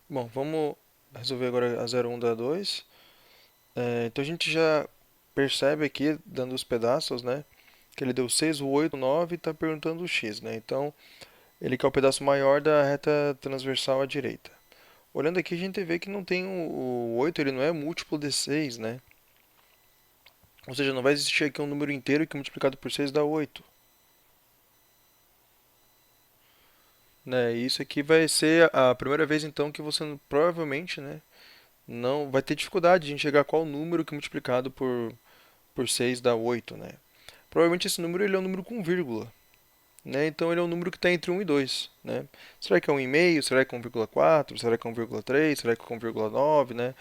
Bom, vamos resolver agora a 0, 1 da 2. Então a gente já percebe aqui, dando os pedaços, né, que ele deu 6, o 8, o 9 e está perguntando o x, né? Então ele quer o pedaço maior da reta transversal à direita. Olhando aqui a gente vê que não tem o 8, ele não é múltiplo de 6, né? Ou seja, não vai existir aqui um número inteiro que multiplicado por 6 dá 8. Né? E isso aqui vai ser a primeira vez então que você provavelmente, né, não vai ter dificuldade de enxergar qual número que multiplicado por 6 dá 8, né? Provavelmente esse número ele é um número com vírgula, né? Então ele é um número que está entre 1 e 2, né? Será que é 1,5? Será que é 1,4? Será que é 1,3? Será que é 1,9, né?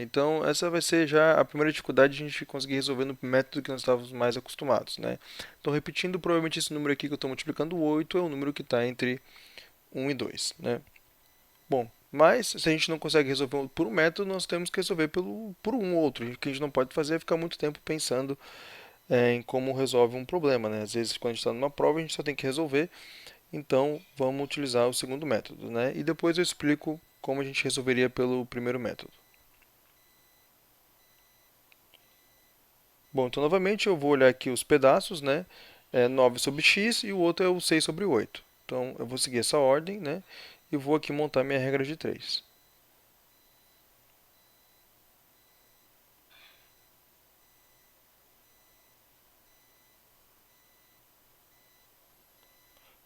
Então essa vai ser já a primeira dificuldade de a gente conseguir resolver no método que nós estávamos mais acostumados, né? Então repetindo, provavelmente esse número aqui que eu estou multiplicando 8 é o número que está entre 1 e 2, né? Bom, mas se a gente não consegue resolver por um método, nós temos que resolver por um outro. O que a gente não pode fazer é ficar muito tempo pensando em como resolve um problema, né? Às vezes, quando a gente está numa prova, a gente só tem que resolver. Então, vamos utilizar o segundo método, né? E depois eu explico como a gente resolveria pelo primeiro método. Bom, então novamente eu vou olhar aqui os pedaços, né? 9 sobre x e o outro é o 6 sobre 8. Então, eu vou seguir essa ordem, né? E vou aqui montar minha regra de 3.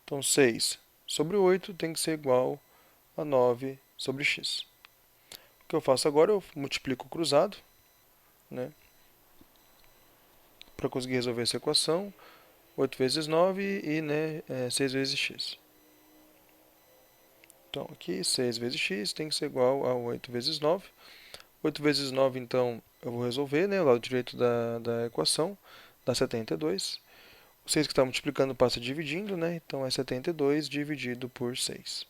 Então, 6 sobre 8 tem que ser igual a 9 sobre x. O que eu faço agora? Eu multiplico o cruzado, né, para conseguir resolver essa equação. 8 vezes 9 e, 6 vezes x. Então, aqui 6 vezes x tem que ser igual a 8 vezes 9. 8 vezes 9, então, eu vou resolver, né, o lado direito da equação, dá 72. O 6 que está multiplicando passa dividindo, né, então é 72 dividido por 6.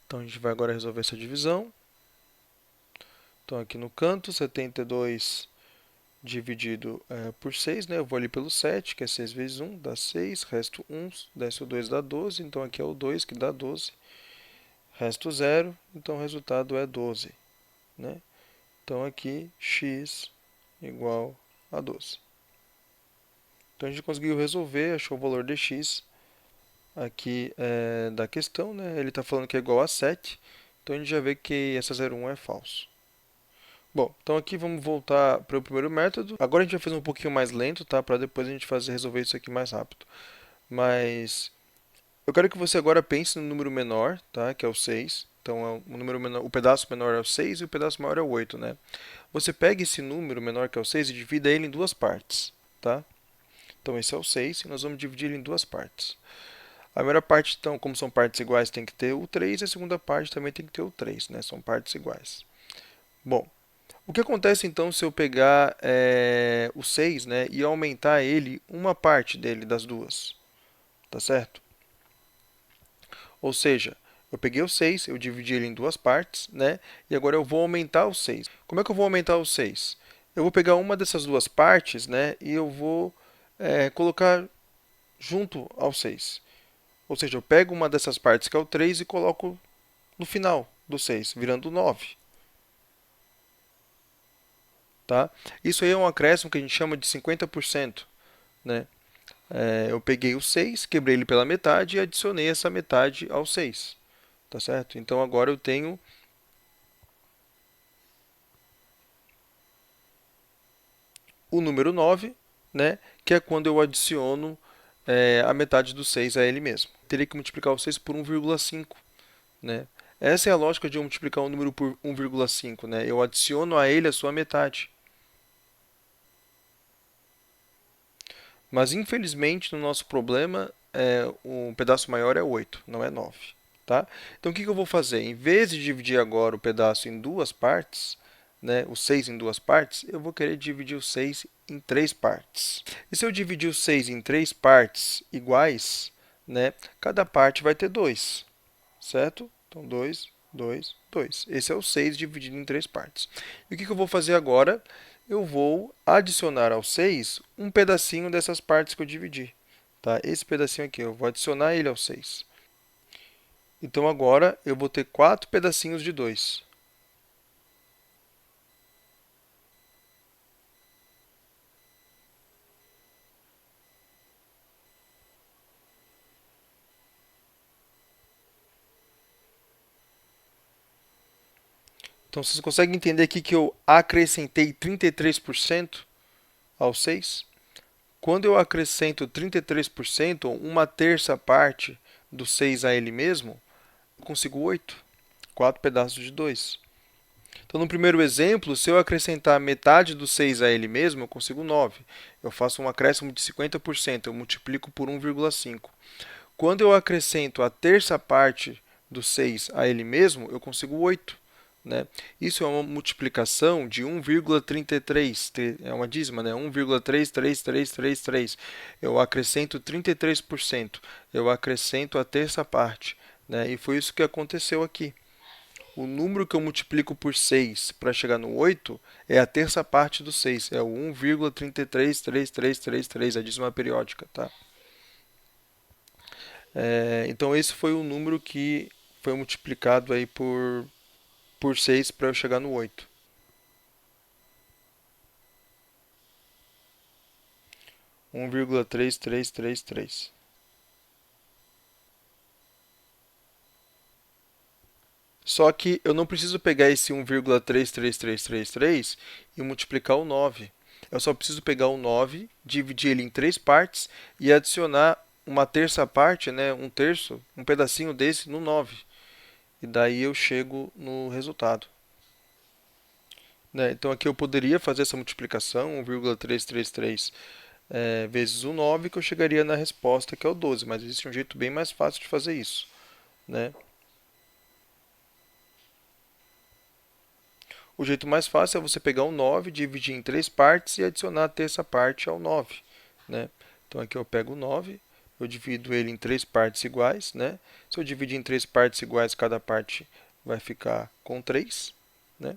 Então, a gente vai agora resolver essa divisão. Então, aqui no canto, 72 dividido por 6, né? Eu vou ali pelo 7, que é 6 vezes 1, dá 6, resto 1, desce o 2 dá 12, então aqui é o 2 que dá 12, resto 0, então o resultado é 12, né? Então aqui x igual a 12. Então a gente conseguiu resolver, achou o valor de x aqui da questão, né? Ele está falando que é igual a 7, então a gente já vê que essa 0,1 é falso. Bom, então aqui vamos voltar para o primeiro método. Agora a gente vai fazer um pouquinho mais lento, tá? Para depois a gente resolver isso aqui mais rápido. Mas eu quero que você agora pense no número menor, tá? Que é o 6. Então, o número menor, o pedaço menor é o 6 e o pedaço maior é o 8, né? Você pega esse número menor que é o 6 e divida ele em duas partes, tá? Então, esse é o 6 e nós vamos dividir ele em duas partes. A primeira parte, então, como são partes iguais, tem que ter o 3 e a segunda parte também tem que ter o 3, né? São partes iguais. Bom, o que acontece então se eu pegar o 6, né, e aumentar ele uma parte dele das duas? Tá certo? Ou seja, eu peguei o 6, eu dividi ele em duas partes, né? E agora eu vou aumentar o 6. Como é que eu vou aumentar o 6? Eu vou pegar uma dessas duas partes, né? E eu vou colocar junto ao 6. Ou seja, eu pego uma dessas partes que é o 3 e coloco no final do 6, virando 9. Tá? Isso aí é um acréscimo que a gente chama de 50%. Né? Eu peguei o 6, quebrei ele pela metade e adicionei essa metade ao 6. Tá certo? Então agora eu tenho o número 9, né, que é quando eu adiciono a metade do 6 a ele mesmo. Teria que multiplicar o 6 por 1,5. Né? Essa é a lógica de eu multiplicar um número por 1,5. Né? Eu adiciono a ele a sua metade. Mas infelizmente no nosso problema o pedaço maior é 8, não é 9. Tá? Então o que eu vou fazer? Em vez de dividir agora o pedaço em duas partes, né, o 6 em duas partes, eu vou querer dividir o 6 em três partes. E se eu dividir o 6 em três partes iguais, né, cada parte vai ter 2, certo? Então 2, 2, 2. Esse é o 6 dividido em três partes. E o que eu vou fazer agora? Eu vou adicionar ao 6 um pedacinho dessas partes que eu dividi. Tá? Esse pedacinho aqui, eu vou adicionar ele ao 6. Então agora eu vou ter 4 pedacinhos de 2. Então vocês conseguem entender aqui que eu acrescentei 33% ao 6? Quando eu acrescento 33%, uma terça parte do 6 a ele mesmo, eu consigo 8. 4 pedaços de 2. Então, no primeiro exemplo, se eu acrescentar metade do 6 a ele mesmo, eu consigo 9. Eu faço um acréscimo de 50%, eu multiplico por 1,5. Quando eu acrescento a terça parte do 6 a ele mesmo, eu consigo 8. Né? Isso é uma multiplicação de 1,33, é uma dízima, né? 1,33333. Eu acrescento 33%, eu acrescento a terça parte. Né? E foi isso que aconteceu aqui. O número que eu multiplico por 6 para chegar no 8 é a terça parte do 6, é o 1,333333, a dízima periódica. Tá? Então, esse foi o número que foi multiplicado aí por 6 para eu chegar no 8. 1,3333. Só que eu não preciso pegar esse 1,33333 e multiplicar o 9. Eu só preciso pegar o 9, dividir ele em três partes e adicionar uma terça parte, né, um terço, um pedacinho desse no 9. E daí eu chego no resultado. Né? Então aqui eu poderia fazer essa multiplicação, 1,333 vezes o 9, que eu chegaria na resposta, que é o 12. Mas existe um jeito bem mais fácil de fazer isso. Né? O jeito mais fácil é você pegar o 9, dividir em três partes e adicionar a terça parte ao 9. Né? Então aqui eu pego o 9, eu divido ele em três partes iguais. Né? Se eu dividir em três partes iguais, cada parte vai ficar com 3. Né?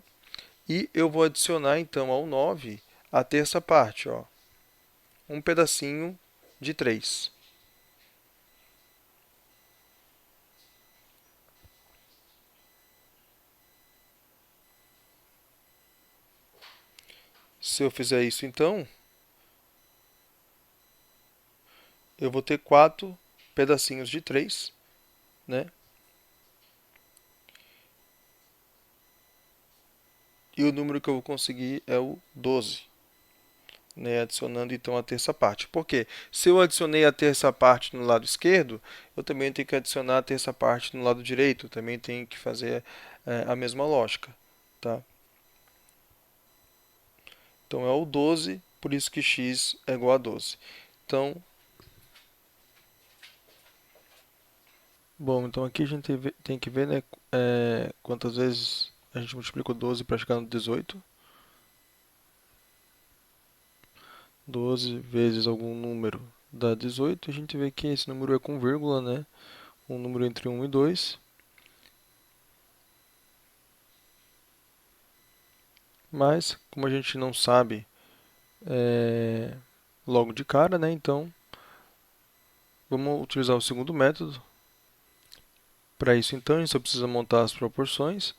E eu vou adicionar então ao 9 a terça parte, ó, um pedacinho de 3. Se eu fizer isso, então, eu vou ter 4 pedacinhos de 3, né? E o número que eu vou conseguir é o 12, né? Adicionando então a terça parte. Por quê? Se eu adicionei a terça parte no lado esquerdo, eu também tenho que adicionar a terça parte no lado direito. Eu também tenho que fazer a mesma lógica, tá? Então é o 12, por isso que x é igual a 12. Então, bom, então aqui a gente tem que ver, né, quantas vezes a gente multiplica o 12 para chegar no 18. 12 vezes algum número dá 18. A gente vê que esse número é com vírgula, né? Um número entre 1 e 2. Mas, como a gente não sabe logo de cara, né? Então, vamos utilizar o segundo método. Para isso, então, a gente só precisa montar as proporções.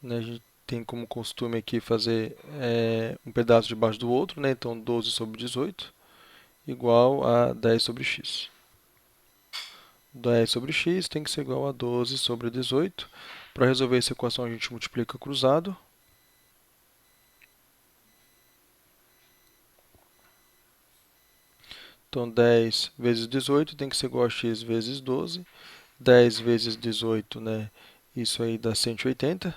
Né? A gente tem como costume aqui fazer um pedaço debaixo do outro, né? Então, 12 sobre 18 igual a 10 sobre x. 10 sobre x tem que ser igual a 12 sobre 18. Para resolver essa equação, a gente multiplica cruzado. Então, 10 vezes 18 tem que ser igual a x vezes 12. 10 vezes 18, né? Isso aí dá 180.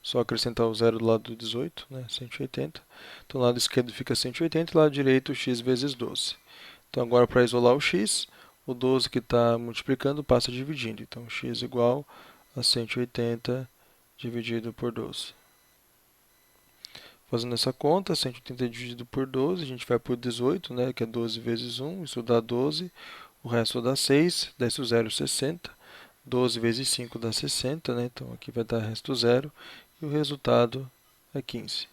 Só acrescentar o zero do lado do 18, né? 180. Então, o lado esquerdo fica 180 e o lado direito x vezes 12. Então, agora para isolar o x, o 12 que está multiplicando passa dividindo. Então, x igual a 180 dividido por 12. Fazendo essa conta, 180 dividido por 12, a gente vai por 18, né, que é 12 vezes 1, isso dá 12. O resto dá 6, desce o 0, 60. 12 vezes 5 dá 60, né? Então aqui vai dar resto zero. E o resultado é 15.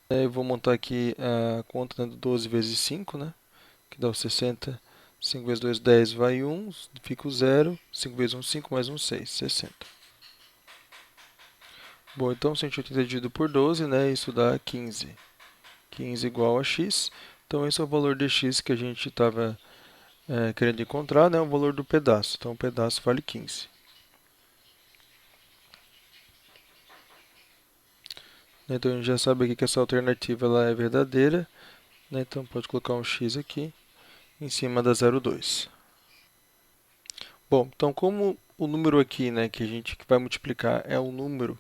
Eu vou montar aqui a conta, né, do 12 vezes 5, né? que dá o 60. 5 vezes 2, 10, vai 1, fica o 0. 5 vezes 1, 5, mais 1, 6, 60. Bom, então 180 dividido por 12, né, isso dá 15. 15 igual a x. Então esse é o valor de x que a gente estava querendo encontrar, né, o valor do pedaço. Então o pedaço vale 15. Então a gente já sabe aqui que essa alternativa ela é verdadeira, né, então pode colocar um x aqui em cima da 0,2. Bom, então como o número aqui, né, que a gente vai multiplicar é um número,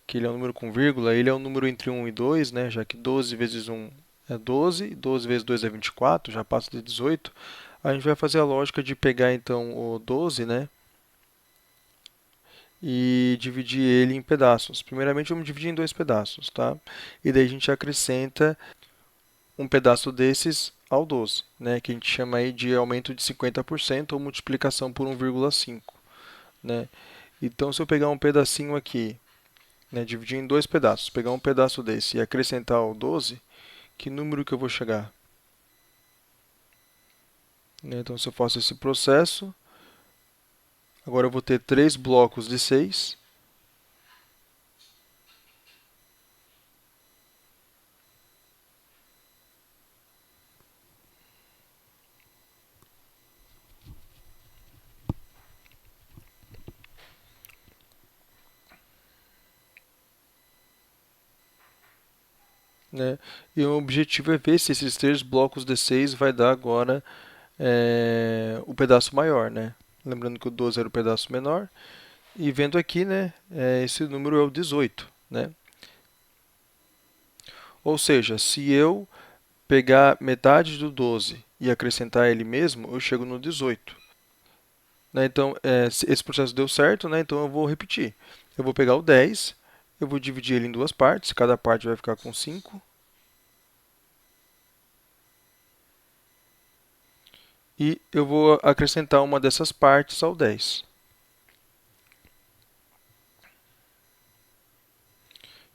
que ele é um número com vírgula, ele é um número entre 1 e 2, né, já que 12 vezes 1 é 12, 12 vezes 2 é 24, já passa de 18, a gente vai fazer a lógica de pegar então o 12, né, e dividir ele em pedaços. Primeiramente vamos dividir em dois pedaços, tá? E daí a gente acrescenta um pedaço desses ao 12, né, que a gente chama aí de aumento de 50% ou multiplicação por 1,5, né? Então, se eu pegar um pedacinho aqui, né, dividir em dois pedaços, pegar um pedaço desse e acrescentar ao 12, que número que eu vou chegar? Né, então, se eu faço esse processo, agora eu vou ter 3 blocos de 6, né? E o objetivo é ver se esses 3 blocos de 6 vai dar agora o pedaço maior, né? Lembrando que o 12 era o pedaço menor. E vendo aqui, né, esse número é o 18, né? Ou seja, se eu pegar metade do 12 e acrescentar ele mesmo, eu chego no 18. Né? Então, esse processo deu certo, né? Então eu vou repetir. Eu vou pegar o 10, eu vou dividir ele em duas partes, cada parte vai ficar com 5. E eu vou acrescentar uma dessas partes ao 10.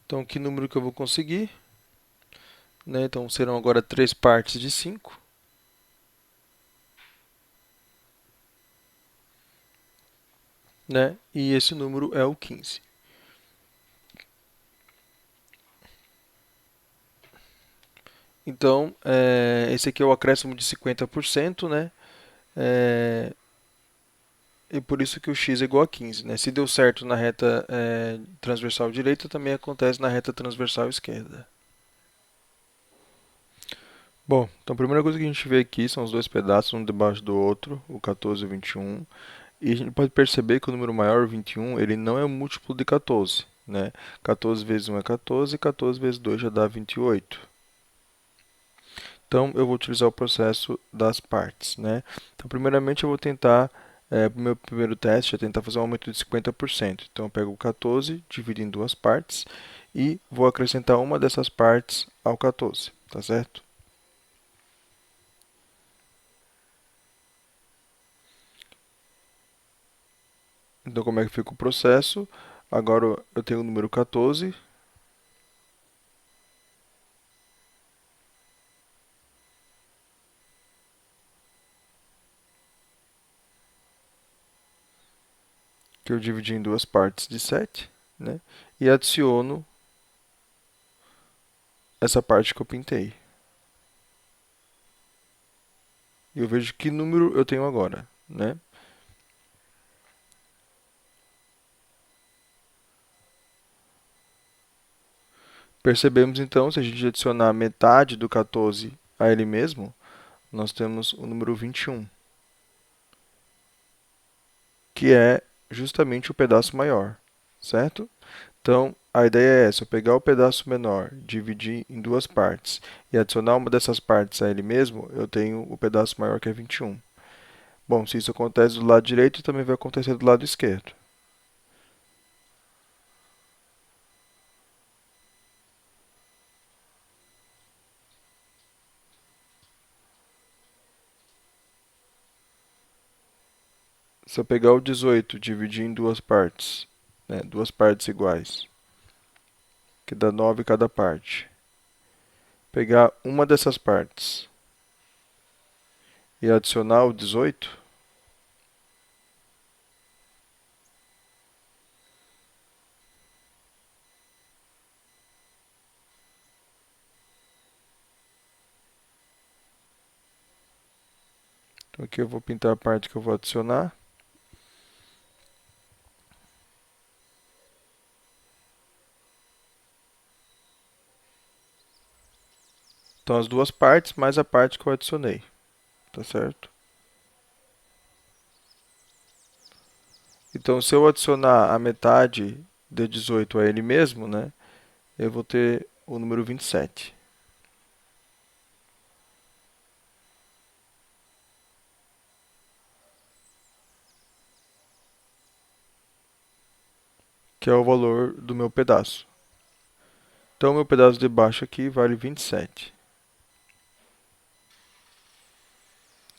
Então, que número que eu vou conseguir? Né? Então, serão agora 3 partes de 5. Né? E esse número é o 15. Então, esse aqui é o acréscimo de 50%, né? É, e por isso que o x é igual a 15, né? Se deu certo na reta transversal direita, também acontece na reta transversal esquerda. Bom, então a primeira coisa que a gente vê aqui são os dois pedaços, um debaixo do outro, o 14 e o 21. E a gente pode perceber que o número maior, o 21, ele não é um múltiplo de 14, né? 14 vezes 1 é 14, 14 vezes 2 já dá 28. Então, eu vou utilizar o processo das partes, né? Então, primeiramente, eu vou tentar, o meu primeiro teste é tentar fazer um aumento de 50%. Então, eu pego o 14, divido em duas partes e vou acrescentar uma dessas partes ao 14, tá certo? Então, como é que fica o processo? Agora eu tenho o número 14, que eu dividi em duas partes de 7, né? E adiciono essa parte que eu pintei. E eu vejo que número eu tenho agora, né? Percebemos então, se a gente adicionar metade do 14 a ele mesmo, nós temos o número 21, que é justamente o pedaço maior, certo? Então, a ideia é essa, eu pegar o pedaço menor, dividir em duas partes e adicionar uma dessas partes a ele mesmo, eu tenho o pedaço maior que é 21. Bom, se isso acontece do lado direito, também vai acontecer do lado esquerdo. Se eu pegar o 18 e dividir em duas partes, né, duas partes iguais, que dá 9 cada parte, pegar uma dessas partes e adicionar o 18? Então aqui eu vou pintar a parte que eu vou adicionar. Então as duas partes mais a parte que eu adicionei, tá certo? Então se eu adicionar a metade de 18 a ele mesmo, né, eu vou ter o número 27. Que é o valor do meu pedaço. Então, meu pedaço de baixo aqui vale 27.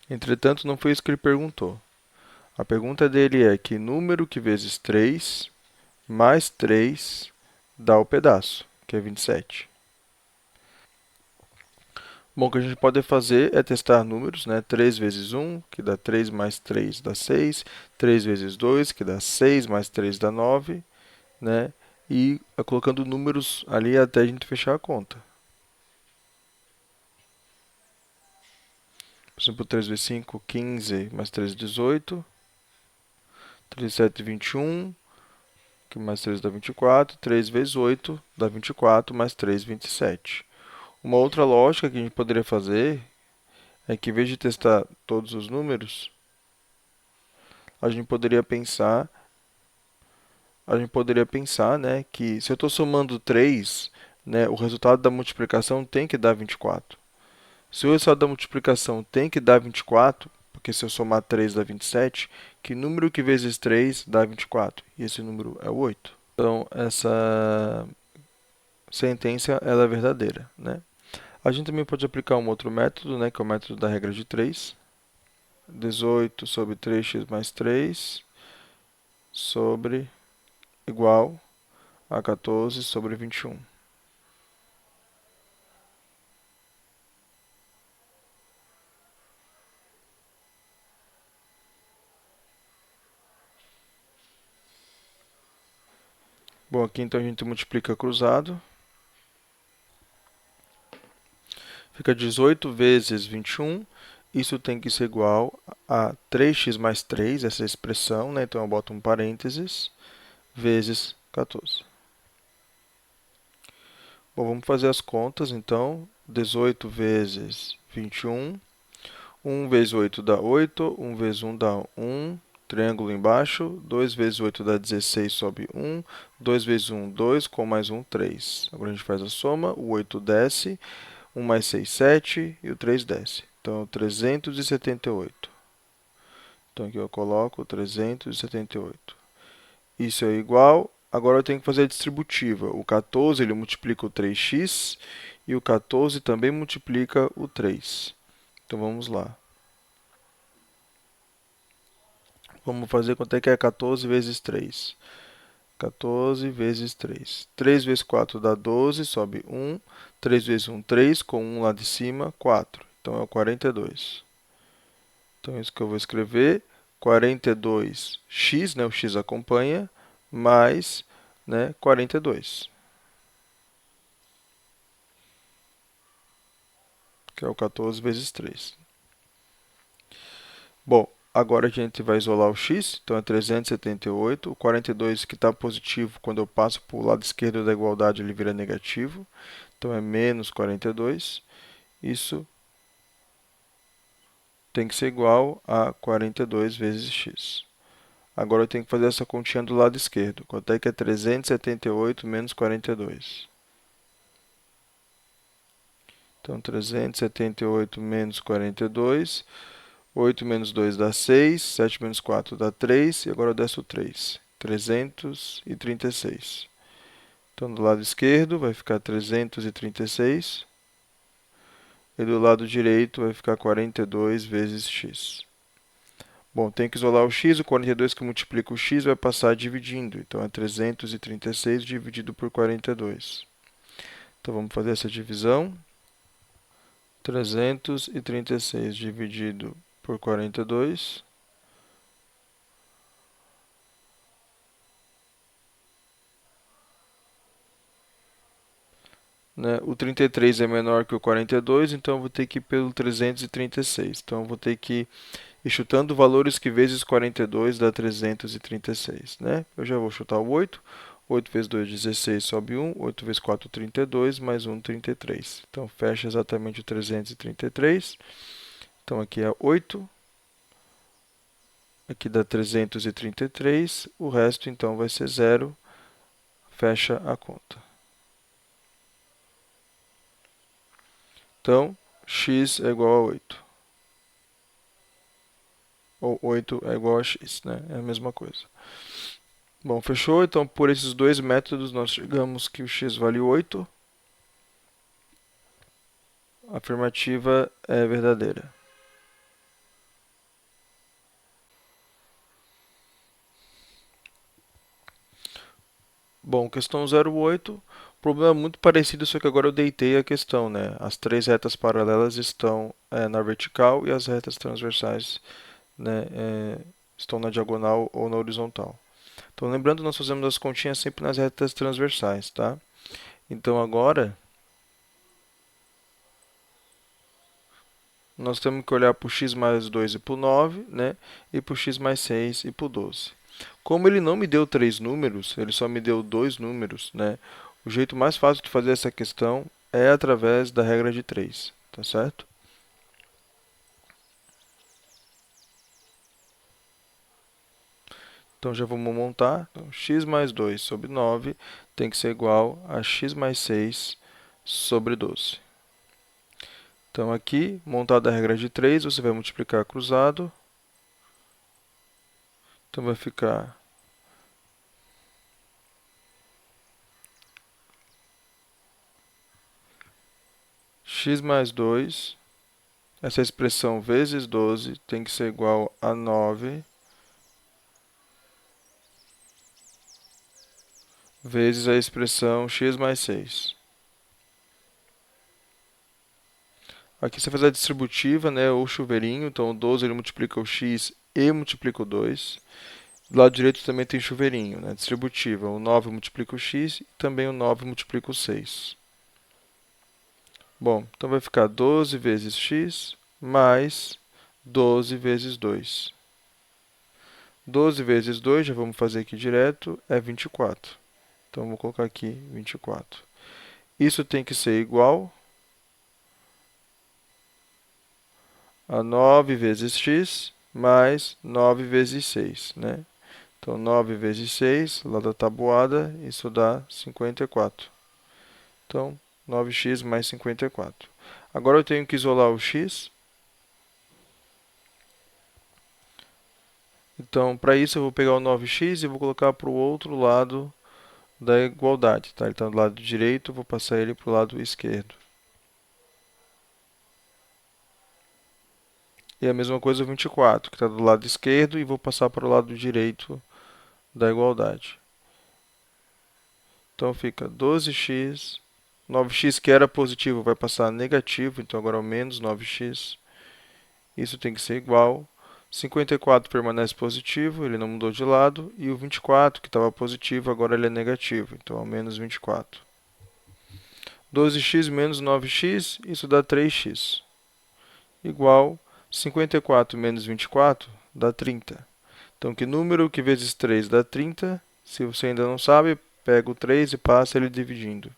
Entretanto, não foi isso que ele perguntou. A pergunta dele é que número que vezes 3 mais 3 dá o pedaço, que é 27. Bom, o que a gente pode fazer é testar números, né? 3 vezes 1, que dá 3 mais 3 dá 6. 3 vezes 2, que dá 6 mais 3 dá 9, né? E colocando números ali até a gente fechar a conta. Por exemplo, 3 vezes 5, 15, mais 3, 18. 3 vezes 7, 21. Que mais 3 dá 24. 3 vezes 8 dá 24, mais 3, 27. Uma outra lógica que a gente poderia fazer é que, em vez de testar todos os números, a gente poderia pensar, né, que se eu estou somando 3, né, o resultado da multiplicação tem que dar 24. Se o resultado da multiplicação tem que dar 24, porque se eu somar 3 dá 27, que número que vezes 3 dá 24? E esse número é o 8. Então, essa sentença ela é verdadeira, né? A gente também pode aplicar um outro método, né, que é o método da regra de 3. 18 sobre 3x mais 3 sobre igual a 14 sobre 21. Bom, aqui então a gente multiplica cruzado. Fica 18 vezes 21. Isso tem que ser igual a 3x mais 3, essa expressão, né? Então eu boto um parênteses, vezes 14. Bom, vamos fazer as contas, então. 18 vezes 21. 1 vezes 8 dá 8. 1 vezes 1 dá 1. Triângulo embaixo. 2 vezes 8 dá 16, sobe 1. 2 vezes 1, 2. Com mais 1, 3. Agora a gente faz a soma. O 8 desce. 1 mais 6, 7. E o 3 desce. Então, 378. Então, aqui eu coloco 378. Isso é igual. Agora eu tenho que fazer a distributiva. O 14 ele multiplica o 3x e o 14 também multiplica o 3. Então vamos lá. Vamos fazer quanto é que é 14 vezes 3. 14 vezes 3. 3 vezes 4 dá 12, sobe 1. 3 vezes 1, 3. Com 1 lá de cima, 4. Então é o 42. Então é isso que eu vou escrever. 42x, né, o x acompanha, mais, né, 42. Que é o 14 vezes 3. Bom, agora a gente vai isolar o x, então é 378. O 42 que está positivo, quando eu passo para o lado esquerdo da igualdade, ele vira negativo. Então é menos 42. Isso tem que ser igual a 42 vezes x. Agora eu tenho que fazer essa continha do lado esquerdo. Quanto é que é 378 menos 42? Então, 378 menos 42. 8 menos 2 dá 6. 7 menos 4 dá 3. E agora eu desço o 3. 336. Então, do lado esquerdo vai ficar 336. E do lado direito vai ficar 42 vezes x. Bom, tem que isolar o x. O 42 que multiplica o x vai passar dividindo. Então, é 336 dividido por 42. Então, vamos fazer essa divisão. 336 dividido por 42. Né? O 33 é menor que o 42, então eu vou ter que ir pelo 336. Então eu vou ter que ir chutando valores que vezes 42 dá 336. Né? Eu já vou chutar o 8. 8 vezes 2, 16, sobe 1. 8 vezes 4, 32, mais 1, 33. Então fecha exatamente o 333. Então aqui é 8. Aqui dá 333. O resto então vai ser 0. Fecha a conta. Então, x é igual a 8. Ou 8 é igual a x, né? É a mesma coisa. Bom, fechou? Então, por esses dois métodos, nós chegamos que o x vale 8. A afirmativa é verdadeira. Bom, questão 08. Problema muito parecido, só que agora eu deitei a questão, né? As três retas paralelas estão na vertical e as retas transversais, né, estão na diagonal ou na horizontal. Então, lembrando, nós fazemos as continhas sempre nas retas transversais, tá? Então, agora, nós temos que olhar para o x mais 2 e para o 9, né? E para o x mais 6 e para o 12. Como ele não me deu três números, ele só me deu dois números, né? O jeito mais fácil de fazer essa questão é através da regra de 3, tá certo? Então já vamos montar. Então, x mais 2 sobre 9 tem que ser igual a x mais 6 sobre 12. Então aqui, montada a regra de 3, você vai multiplicar cruzado. Então vai ficar x mais 2, essa expressão vezes 12 tem que ser igual a 9 vezes a expressão x mais 6. Aqui você faz a distributiva, né, ou chuveirinho, então o 12 ele multiplica o x e multiplica o 2. Do lado direito também tem chuveirinho, né, distributiva. O 9 multiplica o x e também o 9 multiplica o 6. Bom, então vai ficar 12 vezes x mais 12 vezes 2. 12 vezes 2, já vamos fazer aqui direto, é 24. Então, vou colocar aqui 24. Isso tem que ser igual a 9 vezes x mais 9 vezes 6, né? Então, 9 vezes 6, lá da tabuada, isso dá 54. Então, 9x mais 54. Agora eu tenho que isolar o x. Então, para isso, eu vou pegar o 9x e vou colocar para o outro lado da igualdade. Tá? Ele está do lado direito, eu vou passar ele para o lado esquerdo. E a mesma coisa o 24, que está do lado esquerdo, e vou passar para o lado direito da igualdade. Então fica 12x, 9x que era positivo vai passar a negativo, então agora é o menos 9x. Isso tem que ser igual. 54 permanece positivo, ele não mudou de lado. E o 24, que estava positivo, agora ele é negativo, então é o menos 24. 12x menos 9x, isso dá 3x. Igual 54 menos 24 dá 30. Então, que número que vezes 3 dá 30? Se você ainda não sabe, pega o 3 e passa ele dividindo.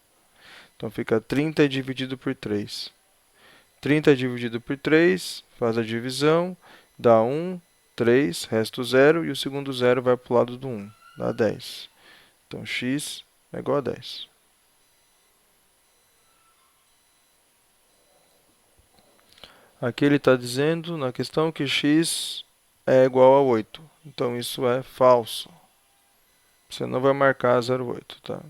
Então, fica 30 dividido por 3. 30 dividido por 3, faz a divisão, dá 1, 3, resta o 0, e o segundo 0 vai para o lado do 1, dá 10. Então, x é igual a 10. Aqui ele está dizendo na questão que x é igual a 8. Então, isso é falso. Você não vai marcar 0,8, tá?